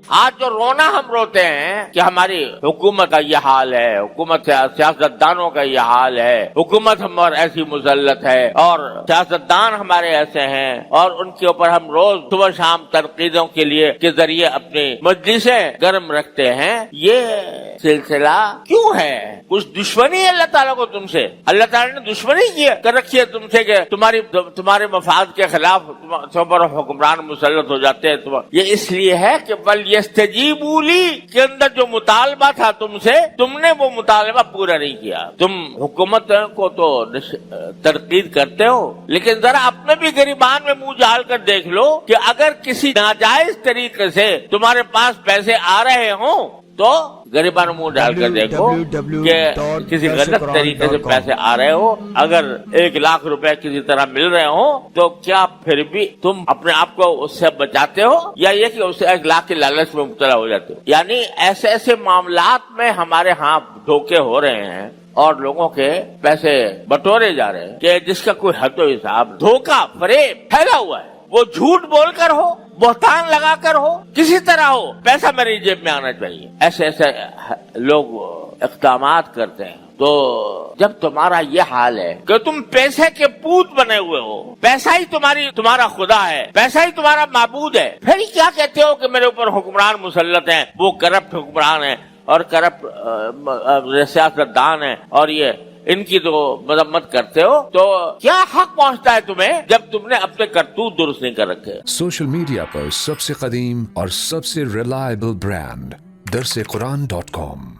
آج جو رونا ہم روتے ہیں کہ ہماری حکومت کا یہ حال ہے، حکومت سیاستدانوں کا یہ حال ہے، حکومت ہم اور ایسی مسلط ہے اور سیاستدان ہمارے ایسے ہیں، اور ان کے اوپر ہم روز صبح شام تنقیدوں کے ذریعے اپنی مجلسیں گرم رکھتے ہیں، یہ سلسلہ کیوں ہے؟ کچھ دشمنی ہے اللہ تعالیٰ کو تم سے؟ اللہ تعالیٰ نے دشمنی کر رکھی ہے تم سے کہ تمہارے مفاد کے خلاف تم پر حکمران مسلط ہو جاتے ہیں؟ یہ اس لیے ہے کہ وَلْيَسْتَجِيبُوا لِي کے اندر جو مطالبہ تھا تم سے، تم نے وہ مطالبہ پورا نہیں کیا۔ تم حکومت کو تو تنقید کرتے ہو، لیکن ذرا اپنے بھی گریبان میں منہ ڈال کر دیکھ لو کہ اگر کسی ناجائز طریقے سے تمہارے پاس پیسے آ رہے ہوں تو غریبان منہ ڈال کر دیکھو کہ کسی غلط طریقے سے پیسے آ رہے ہو، اگر 1 لاکھ روپے کسی طرح مل رہے ہوں تو کیا پھر بھی تم اپنے آپ کو اس سے بچاتے ہو، یا یہ کہ اس سے 1 لاکھ کے لالچ میں مبتلا ہو جاتے ہو؟ یعنی ایسے ایسے معاملات میں ہمارے ہاں دھوکے ہو رہے ہیں اور لوگوں کے پیسے بٹورے جا رہے ہیں کہ جس کا کوئی حد و حساب، دھوکہ فریب پھیلا ہوا ہے۔ وہ جھوٹ بول کر ہو، بہتان لگا کر ہو، کسی طرح ہو، پیسہ میری جیب میں آنا چاہیے، ایسے لوگ اقدامات کرتے ہیں۔ تو جب تمہارا یہ حال ہے کہ تم پیسے کے پوت بنے ہوئے ہو، پیسہ ہی تمہارا خدا ہے، پیسہ ہی تمہارا معبود ہے، پھر کیا کہتے ہو کہ میرے اوپر حکمران مسلط ہیں، وہ کرپٹ حکمران ہیں اور کرپٹ سیاستدان ہیں، اور یہ ان کی تو مذمت کرتے ہو؟ تو کیا حق پہنچتا ہے تمہیں جب تم نے اپنے کرتوت درست نہیں کر رکھے؟ سوشل میڈیا پر سب سے قدیم اور سب سے ریلائبل برانڈ درسقرآن.com